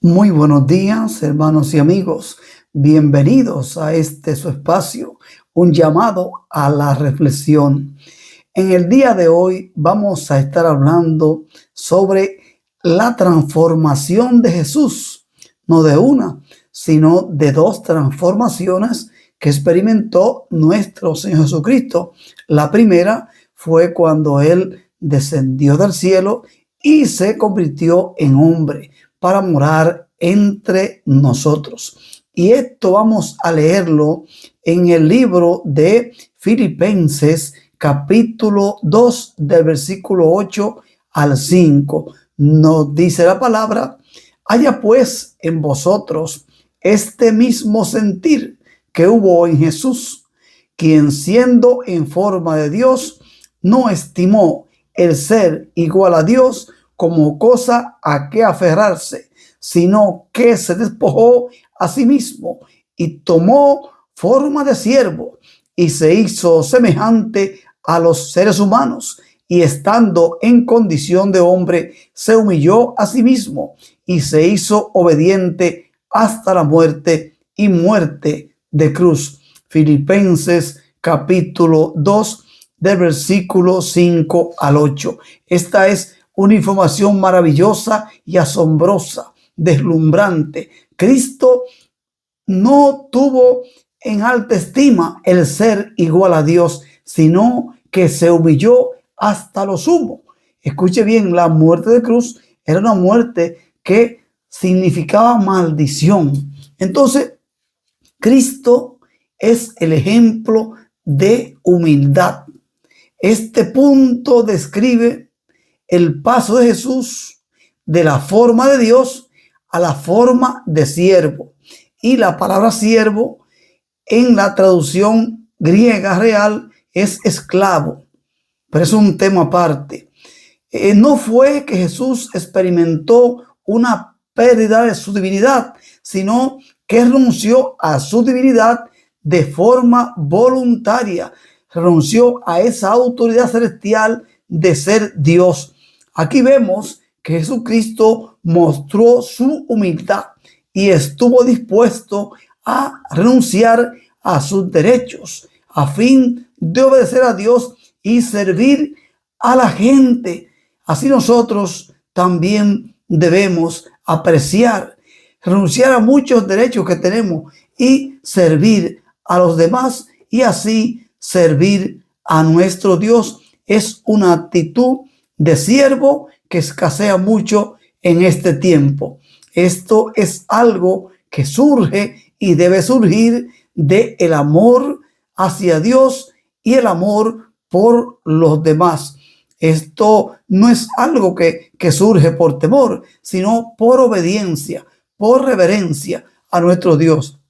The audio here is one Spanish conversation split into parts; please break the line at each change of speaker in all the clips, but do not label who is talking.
Muy buenos días, hermanos y amigos. Bienvenidos a este su espacio, un llamado a la reflexión. En el día de hoy vamos a estar hablando sobre la transformación de Jesús, no de una, sino de dos transformaciones que experimentó nuestro Señor Jesucristo. La primera fue cuando Él descendió del cielo y se convirtió en hombre para morar entre nosotros. Y esto vamos a leerlo en el libro de Filipenses, capítulo 2, del versículo 8 al 5. Nos dice la palabra: haya pues en vosotros este mismo sentir que hubo en Jesús, quien siendo en forma de Dios, no estimó el ser igual a Dios como cosa a que aferrarse, sino que se despojó a sí mismo y tomó forma de siervo y se hizo semejante a los seres humanos, y estando en condición de hombre se humilló a sí mismo y se hizo obediente hasta la muerte y muerte de cruz. Filipenses capítulo 2 del versículo 5 al 8. Esta es una información maravillosa y asombrosa, deslumbrante. Cristo no tuvo en alta estima el ser igual a Dios, sino que se humilló hasta lo sumo. Escuche bien, la muerte de cruz era una muerte que significaba maldición. Entonces, Cristo es el ejemplo de humildad. Este punto describe el paso de Jesús de la forma de Dios a la forma de siervo. Y la palabra siervo en la traducción griega real es esclavo, pero es un tema aparte. No fue que Jesús experimentó una pérdida de su divinidad, sino que renunció a su divinidad de forma voluntaria. Renunció a esa autoridad celestial de ser Dios. Aquí vemos que Jesucristo mostró su humildad y estuvo dispuesto a renunciar a sus derechos a fin de obedecer a Dios y servir a la gente. Así nosotros también debemos apreciar, renunciar a muchos derechos que tenemos y servir a los demás, y así servir a nuestro Dios. Es una actitud de siervo que escasea mucho en este tiempo. Esto es algo que surge y debe surgir de el amor hacia Dios y el amor por los demás. Esto no es algo que surge por temor, sino por obediencia, por reverencia a nuestro Dios.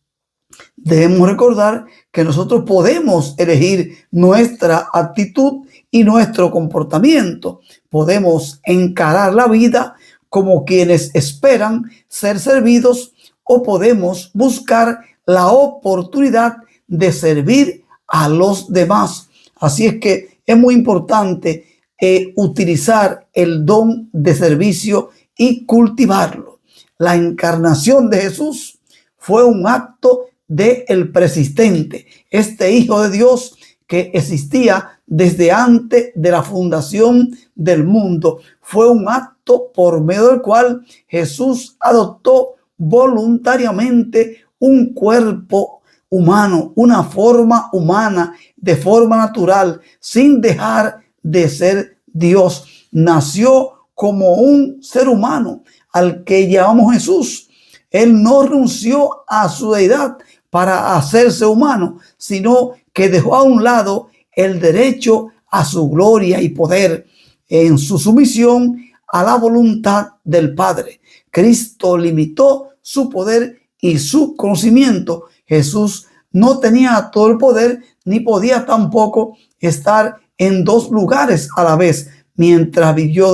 Debemos recordar que nosotros podemos elegir nuestra actitud y nuestro comportamiento. Podemos encarar la vida como quienes esperan ser servidos, o podemos buscar la oportunidad de servir a los demás. Así es que es muy importante utilizar el don de servicio y cultivarlo. La encarnación de Jesús fue un acto del persistente, este Hijo de Dios que existía desde antes de la fundación del mundo. Fue un acto por medio del cual Jesús adoptó voluntariamente un cuerpo humano, una forma humana, de forma natural, sin dejar de ser Dios. Nació como un ser humano al que llamamos Jesús. Él no renunció a su deidad para hacerse humano, sino que dejó a un lado el derecho a su gloria y poder en su sumisión a la voluntad del Padre. Cristo limitó su poder y su conocimiento. Jesús no tenía todo el poder, ni podía tampoco estar en dos lugares a la vez mientras vivió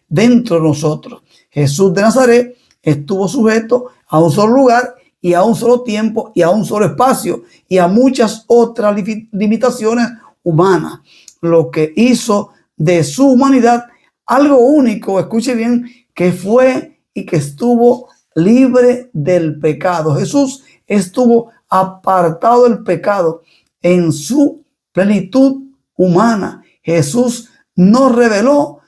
dentro de nosotros. Jesús de Nazaret estuvo sujeto a un solo lugar y a un solo tiempo y a un solo espacio y a muchas otras limitaciones humanas, lo que hizo de su humanidad algo único. Escuche bien, que fue y que estuvo libre del pecado. Jesús estuvo apartado del pecado en su plenitud humana. Jesús nos reveló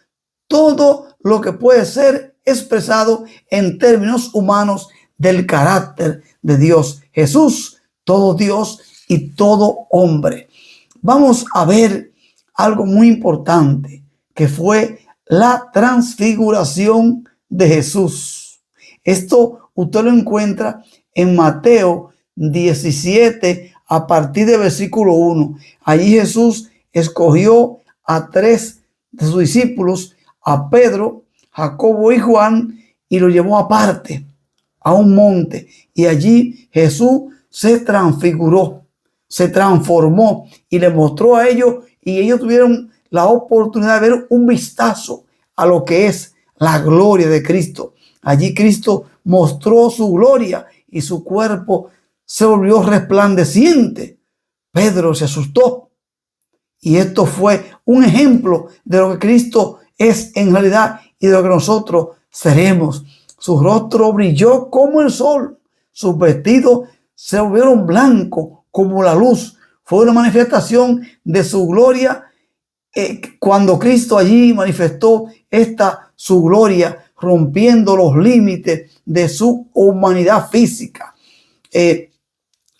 todo lo que puede ser expresado en términos humanos del carácter de Dios. Jesús, todo Dios y todo hombre. Vamos a ver algo muy importante, que fue la transfiguración de Jesús. Esto usted lo encuentra en Mateo 17 a partir del versículo 1. Allí Jesús escogió a 3 de sus discípulos, a Pedro, Jacobo y Juan, y lo llevó aparte a un monte. Y allí Jesús se transfiguró, se transformó y le mostró a ellos, y ellos tuvieron la oportunidad de ver un vistazo a lo que es la gloria de Cristo. Allí Cristo mostró su gloria y su cuerpo se volvió resplandeciente. Pedro se asustó. Y esto fue un ejemplo de lo que Cristo es en realidad y de lo que nosotros seremos. Su rostro brilló como el sol. Sus vestidos se volvieron blancos como la luz. Fue una manifestación de su gloria cuando Cristo allí manifestó su gloria, rompiendo los límites de su humanidad física.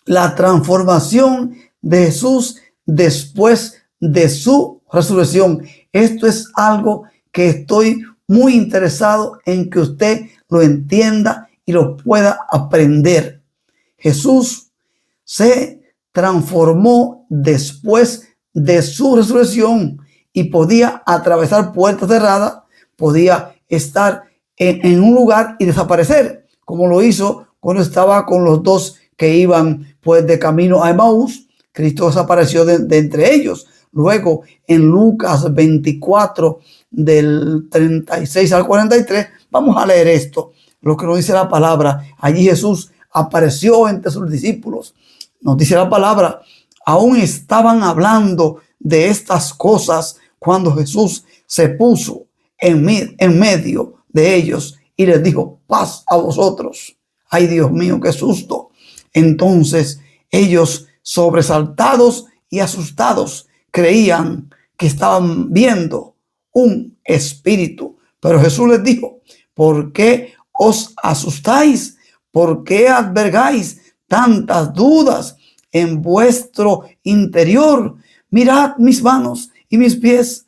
La transformación de Jesús después de su resurrección. Esto es algo que estoy muy interesado en que usted lo entienda y lo pueda aprender. Jesús se transformó después de su resurrección y podía atravesar puertas cerradas, podía estar en un lugar y desaparecer, como lo hizo cuando estaba con los dos que iban pues de camino a Emaús. Cristo desapareció de entre ellos. Luego en Lucas 24 del 36 al 43, vamos a leer esto, lo que nos dice la palabra. Allí Jesús apareció entre sus discípulos. Nos dice la palabra: aún estaban hablando de estas cosas cuando Jesús se puso en medio de ellos y les dijo: paz a vosotros. Ay, Dios mío, qué susto. Entonces ellos, sobresaltados y asustados, creían que estaban viendo un espíritu. Pero Jesús les dijo: ¿por qué os asustáis? ¿Por qué albergáis tantas dudas en vuestro interior? Mirad mis manos y mis pies.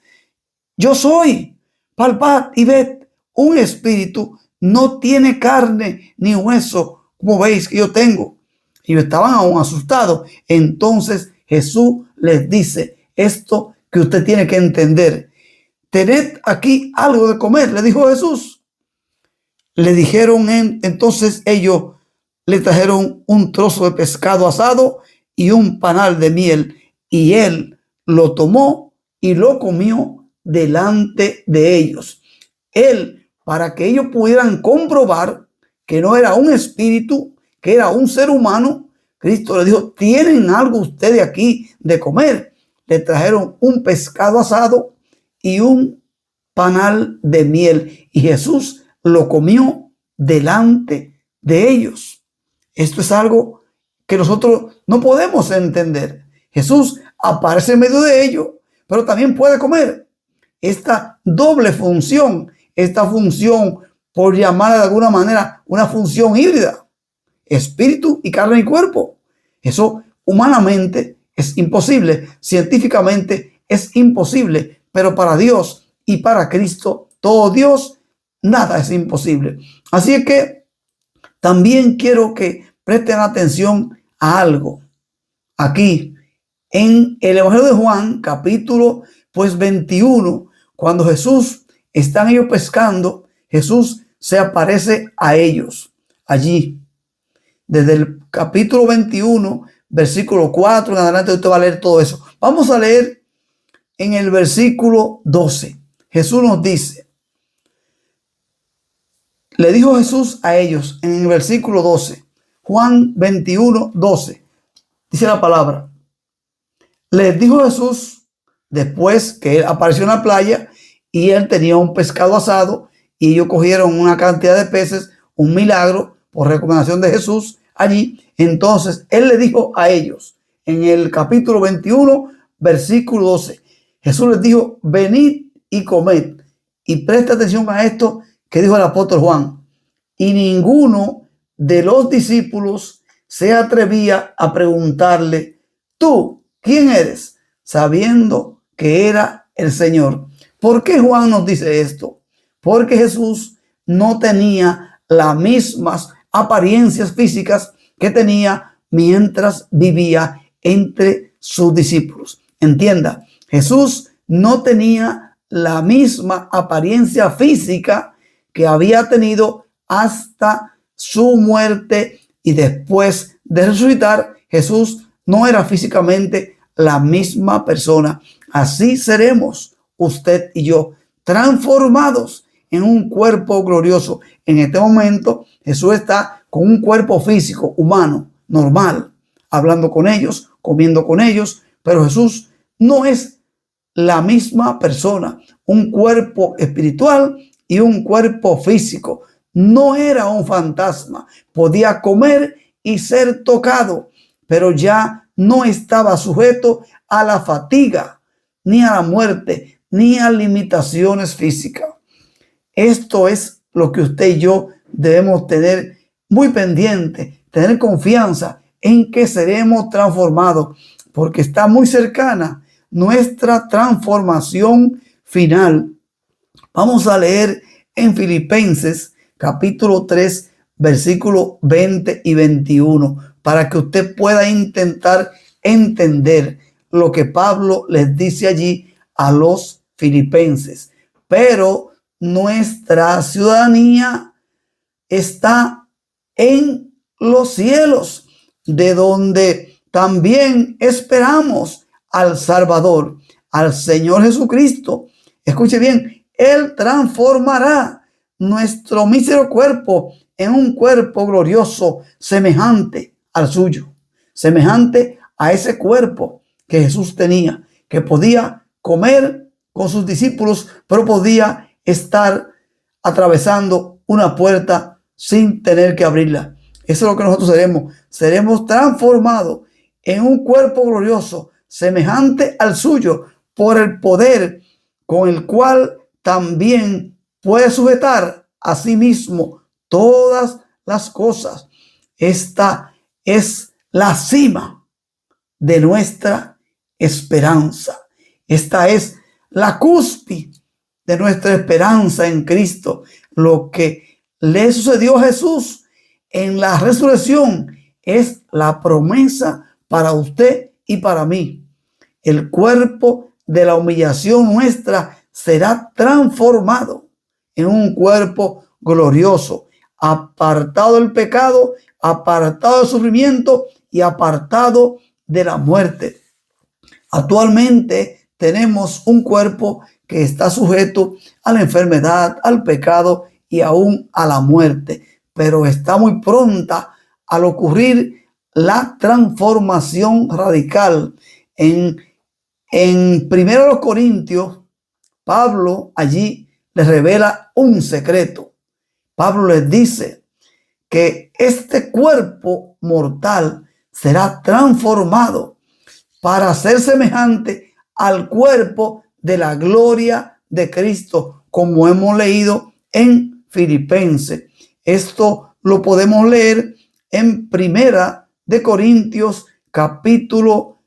Yo soy. Palpad y ved. Un espíritu no tiene carne ni hueso, como veis que yo tengo. Y estaban aún asustados. Entonces Jesús les dice esto que usted tiene que entender. Tened aquí algo de comer, le dijo Jesús. Le dijeron entonces ellos le trajeron un trozo de pescado asado y un panal de miel, y él lo tomó y lo comió delante de ellos. Él, para que ellos pudieran comprobar que no era un espíritu, que era un ser humano, Cristo le dijo: ¿tienen algo ustedes aquí de comer? Le trajeron un pescado asado y un panal de miel, y Jesús lo comió delante de ellos. Esto es algo que nosotros no podemos entender. Jesús aparece en medio de ellos, pero también puede comer. Esta doble función, esta función, por llamarla de alguna manera, una función híbrida, espíritu y carne y cuerpo. Eso humanamente es imposible, científicamente es imposible, pero para Dios y para Cristo, todo Dios, nada es imposible. Así es que también quiero que presten atención a algo. Aquí en el Evangelio de Juan, capítulo 21, cuando Jesús están ellos pescando, Jesús se aparece a ellos allí. Desde el capítulo 21, versículo 4 en adelante, usted va a leer todo eso. Vamos a leer en el versículo 12. Jesús nos dice: le dijo Jesús a ellos en el versículo 12, Juan 21, 12, dice la palabra: les dijo Jesús, después que él apareció en la playa y él tenía un pescado asado y ellos cogieron una cantidad de peces, un milagro por recomendación de Jesús allí. Entonces él le dijo a ellos en el capítulo 21, versículo 12, Jesús les dijo: venid y comed. Y presta atención a esto que dijo el apóstol Juan: y ninguno de los discípulos se atrevía a preguntarle: ¿tú quién eres?, sabiendo que era el Señor. ¿Por qué Juan nos dice esto? Porque Jesús no tenía las mismas apariencias físicas que tenía mientras vivía entre sus discípulos. Entienda, Jesús no tenía la misma apariencia física que había tenido hasta su muerte, y después de resucitar, Jesús no era físicamente la misma persona. Así seremos usted y yo, transformados en un cuerpo glorioso. En este momento Jesús está con un cuerpo físico, humano, normal, hablando con ellos, comiendo con ellos, pero Jesús no es la misma persona. Un cuerpo espiritual y un cuerpo físico. No era un fantasma, podía comer y ser tocado, pero ya no estaba sujeto a la fatiga, ni a la muerte, ni a limitaciones físicas. Esto es lo que usted y yo debemos tener muy pendiente, tener confianza en que seremos transformados, porque está muy cercana nuestra transformación final. Vamos a leer en Filipenses capítulo 3, versículos 20 y 21, para que usted pueda intentar entender lo que Pablo les dice allí a los filipenses. Pero nuestra ciudadanía está en los cielos, de donde también esperamos al Salvador, al Señor Jesucristo. Escuche bien, Él transformará nuestro mísero cuerpo en un cuerpo glorioso semejante al suyo, semejante a ese cuerpo que Jesús tenía, que podía comer con sus discípulos, pero podía estar atravesando una puerta sin tener que abrirla. Eso es lo que nosotros seremos. Seremos transformados en un cuerpo glorioso semejante al suyo por el poder con el cual también puede sujetar a sí mismo todas las cosas. Esta es la cima de nuestra esperanza. Esta es la cúspide de nuestra esperanza en Cristo. Lo que le sucedió a Jesús en la resurrección es la promesa para usted y para mí. El cuerpo de la humillación nuestra será transformado en un cuerpo glorioso, apartado del pecado, apartado del sufrimiento y apartado de la muerte. Actualmente tenemos un cuerpo que está sujeto a la enfermedad, al pecado y aún a la muerte, pero está muy pronta al ocurrir la transformación radical. En 1 Corintios, Pablo allí les revela un secreto. Pablo les dice que este cuerpo mortal será transformado para ser semejante al cuerpo de la gloria de Cristo, como hemos leído en Filipenses. Esto lo podemos leer en 1 Corintios capítulo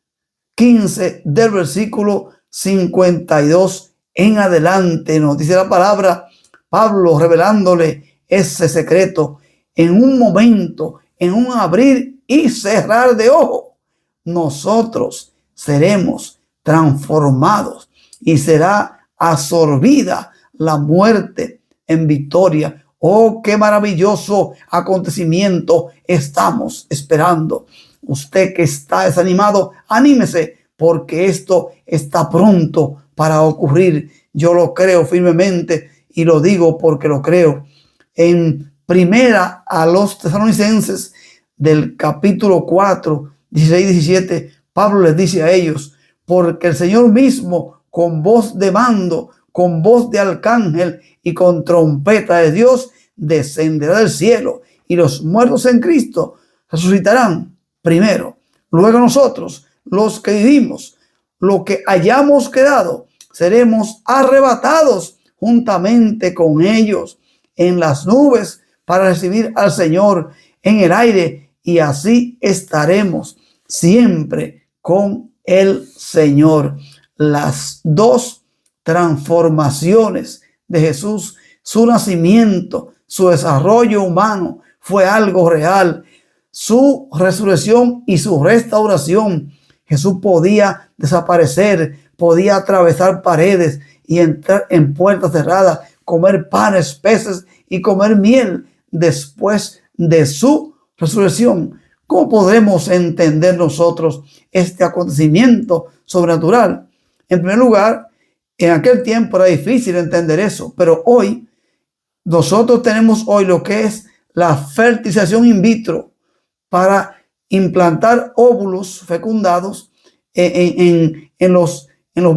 15 del versículo 52 en adelante. Nos dice la palabra, Pablo revelándole ese secreto: en un momento, en un abrir y cerrar de ojo, nosotros seremos transformados y será absorbida la muerte en victoria. Oh, qué maravilloso acontecimiento estamos esperando. Usted que está desanimado, anímese, porque esto está pronto para ocurrir. Yo lo creo firmemente y lo digo porque lo creo. En primera a los Tesalonicenses del capítulo 4, 16 y 17, Pablo les dice a ellos: porque el Señor mismo, con voz de mando, con voz de arcángel y con trompeta de Dios, descenderá del cielo y los muertos en Cristo resucitarán primero. Luego nosotros, los que vivimos, lo que hayamos quedado, seremos arrebatados juntamente con ellos en las nubes para recibir al Señor en el aire, y así estaremos siempre con el Señor. Las dos transformaciones de Jesús, su nacimiento, su desarrollo humano, fue algo real. Su resurrección y su restauración. Jesús podía desaparecer, podía atravesar paredes y entrar en puertas cerradas, comer panes, peces y comer miel después de su resurrección. ¿Cómo podremos entender nosotros este acontecimiento sobrenatural? En primer lugar, en aquel tiempo era difícil entender eso, pero hoy nosotros tenemos hoy lo que es la fertilización in vitro para implantar óvulos fecundados en los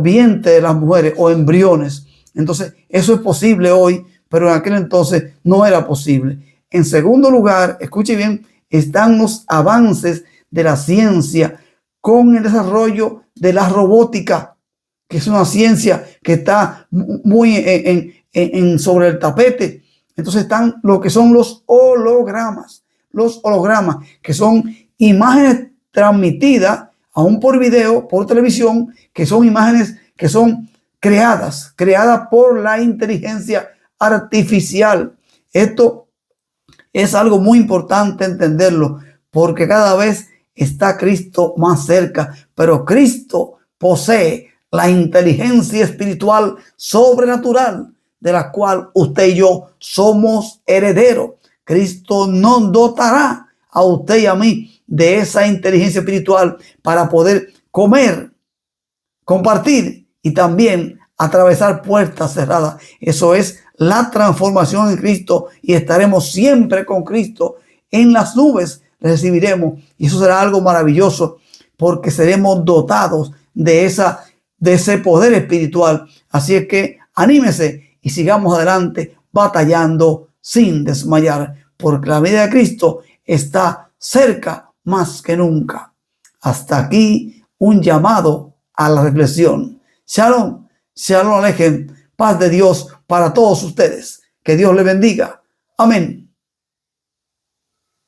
vientres de las mujeres o embriones. Entonces, eso es posible hoy, pero en aquel entonces no era posible. En segundo lugar, escuche bien, están los avances de la ciencia con el desarrollo de la robótica, que es una ciencia que está muy sobre el tapete. Entonces están lo que son los hologramas, que son imágenes transmitidas aún por video, por televisión, que son imágenes que son creadas por la inteligencia artificial. Esto es algo muy importante entenderlo, porque cada vez está Cristo más cerca, pero Cristo posee la inteligencia espiritual sobrenatural de la cual usted y yo somos herederos. Cristo nos dotará a usted y a mí de esa inteligencia espiritual para poder comer, compartir y también atravesar puertas cerradas. Eso es la transformación en Cristo, y estaremos siempre con Cristo. En las nubes recibiremos, y eso será algo maravilloso, porque seremos dotados de ese poder espiritual. Así es que anímese y sigamos adelante batallando sin desmayar, porque la venida de Cristo está cerca más que nunca. Hasta aquí un llamado a la reflexión. Shalom, shalom alejem, paz de Dios para todos ustedes. Que Dios les bendiga. Amén.